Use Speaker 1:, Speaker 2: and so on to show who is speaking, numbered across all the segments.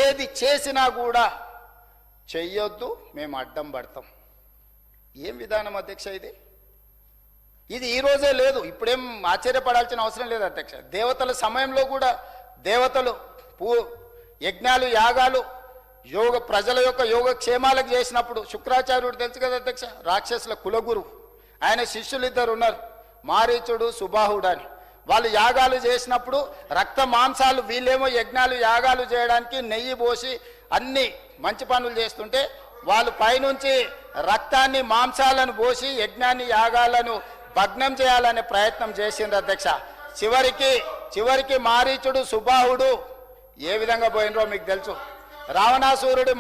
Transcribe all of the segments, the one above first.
Speaker 1: ఏది చేసినా కూడా చెయ్యొద్దు, మేము అడ్డం పడతాం. ఏం విధానం అధ్యక్ష ఇది? ఇది ఈ రోజే లేదు, ఇప్పుడేం ఆశ్చర్యపడాల్సిన అవసరం లేదు అధ్యక్ష. దేవతల సమయంలో కూడా దేవతలు యజ్ఞాలు యాగాలు ప్రజల యొక్క యోగక్షేమాలకు చేసినప్పుడు శుక్రాచార్యుడు తెలుసు కదా అధ్యక్ష, రాక్షసుల కులగురువు, ఆయన శిష్యులు ఇద్దరు ఉన్నారు, మారీచుడు సుబాహుడు అని. వాళ్ళు యాగాలు చేసినప్పుడు రక్త మాంసాలు, వీళ్ళేమో యజ్ఞాలు యాగాలు చేయడానికి నెయ్యి పోసి అన్ని మంచి పనులు చేస్తుంటే వాళ్ళు పైనుంచి రక్తాన్ని మాంసాలను పోసి యజ్ఞాన్ని యాగాలను భగ్నం చేయాలనే ప్రయత్నం చేసిండ్రు అధ్యక్ష. చివరికి మారీచుడు సుబాహుడు ఏ విధంగా పోయినరో మీకు తెలుసు. రావణాసురుడి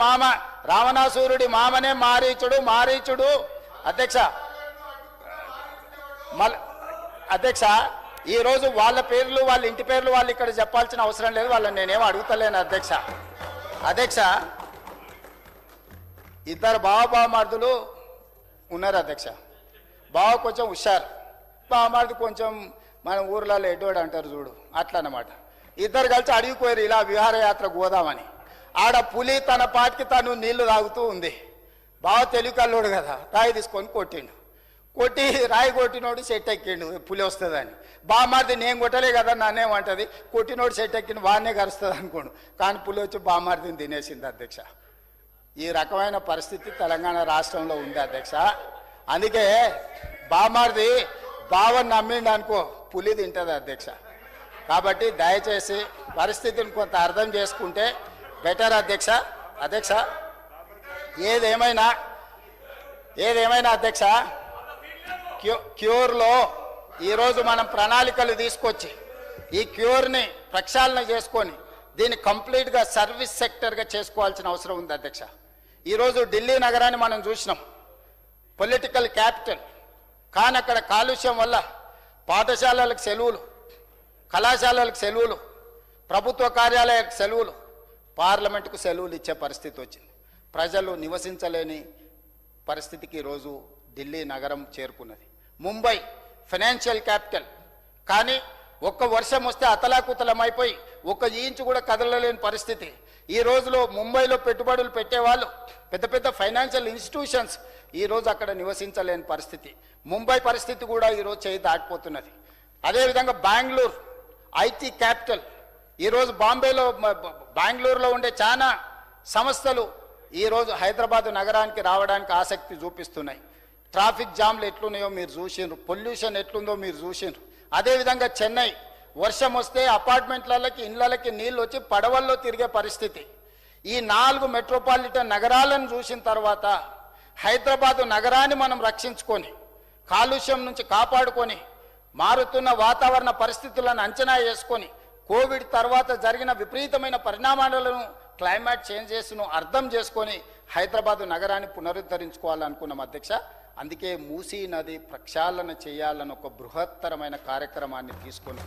Speaker 1: మామనే మారీచుడు అధ్యక్ష ఈరోజు వాళ్ళ పేర్లు వాళ్ళ ఇంటి పేర్లు వాళ్ళు ఇక్కడ చెప్పాల్సిన అవసరం లేదు, వాళ్ళని నేనేమో అడుగుతలేను అధ్యక్ష. ఇద్దరు బావమరుదులు ఉన్నారు అధ్యక్ష. బావ కొంచెం హుషారు, బావమరుదు కొంచెం మన ఊర్లలో ఎడ్డోడు అంటారు చూడు, అట్లా అన్నమాట. ఇద్దరు కలిసి అడిగిపోయారు ఇలా విహారయాత్ర పోదామని. ఆడ పులి తన పాటికి తను నీళ్లు తాగుతూ ఉంది. బావ తెలివికల్లోడు కదా, రాయి తీసుకొని రాయి కొట్టినోడు చెట్టు ఎక్కిండు పులి వస్తుందని. బామార్ది నేను కొట్టలే కదా నన్నేమంటది, కొట్టినోడు చెట్టు ఎక్కిండు వాడినే కరుస్తుంది అనుకోండు, కానీ పులి వచ్చి బామార్దిని తినేసింది అధ్యక్ష. ఈ రకమైన పరిస్థితి తెలంగాణ రాష్ట్రంలో ఉంది అధ్యక్ష. అందుకే బామార్ది బావని నమ్మిండు అనుకో, పులి తింటుంది అధ్యక్ష. కాబట్టి దయచేసి పరిస్థితిని కొంత అర్థం చేసుకుంటే బెటర్ అధ్యక్ష. ఏదేమైనా అధ్యక్ష, క్యూర్లో ఈరోజు మనం ప్రణాళికలు తీసుకొచ్చి ఈ క్యూర్ని ప్రక్షాళన చేసుకొని దీన్ని కంప్లీట్గా సర్వీస్ సెక్టర్గా చేసుకోవాల్సిన అవసరం ఉంది అధ్యక్ష. ఈరోజు ఢిల్లీ నగరాన్ని మనం చూసినాం, పొలిటికల్ క్యాపిటల్, కానీ అక్కడ కాలుష్యం వల్ల పాఠశాలలకు సెలవులు, కళాశాలలకు సెలవులు, ప్రభుత్వ కార్యాలయాలకు సెలవులు, పార్లమెంటుకు సెలవులు ఇచ్చే పరిస్థితి వచ్చింది. ప్రజలు నివసించలేని పరిస్థితికి ఈరోజు ఢిల్లీ నగరం చేరుకున్నది. ముంబై ఫైనాన్షియల్ క్యాపిటల్, కానీ ఒక్క వర్షం వస్తే అతలాకుతలమైపోయి ఒక్క ఇంచు కూడా కదలలేని పరిస్థితి. ఈ రోజులో ముంబైలో పెట్టుబడులు పెట్టేవాళ్ళు, పెద్ద ఫైనాన్షియల్ ఇన్స్టిట్యూషన్స్ ఈరోజు అక్కడ నివసించలేని పరిస్థితి. ముంబై పరిస్థితి కూడా ఈరోజు చేయి దాటిపోతున్నది. అదేవిధంగా బెంగళూరు ఐటీ క్యాపిటల్, ఈరోజు బెంగళూరులో ఉండే చాలా సంస్థలు ఈరోజు హైదరాబాద్ నగరానికి రావడానికి ఆసక్తి చూపిస్తున్నాయి. ట్రాఫిక్ జామ్లు ఎట్లున్నాయో మీరు చూసిండ్రు, పొల్యూషన్ ఎట్లుందో మీరు చూసిండ్రు. అదేవిధంగా చెన్నై వర్షం వస్తే అపార్ట్మెంట్లకి ఇళ్లకి నీళ్ళు వచ్చి పడవల్లో తిరిగే పరిస్థితి. ఈ 4 మెట్రోపాలిటన్ నగరాలను చూసిన తర్వాత హైదరాబాదు నగరాన్ని మనం రక్షించుకొని కాలుష్యం నుంచి కాపాడుకొని మారుతున్న వాతావరణ పరిస్థితులను అంచనా వేసుకొని కోవిడ్ తర్వాత జరిగిన విపరీతమైన పరిణామాలను క్లైమేట్ చేంజెస్ను అర్థం చేసుకొని హైదరాబాదు నగరాన్ని పునరుద్ధరించుకోవాలనుకున్నాం అధ్యక్ష. అందుకే మూసీ నది ప్రక్షాళన చేయాలని ఒక బృహత్తరమైన కార్యక్రమాన్ని తీసుకొని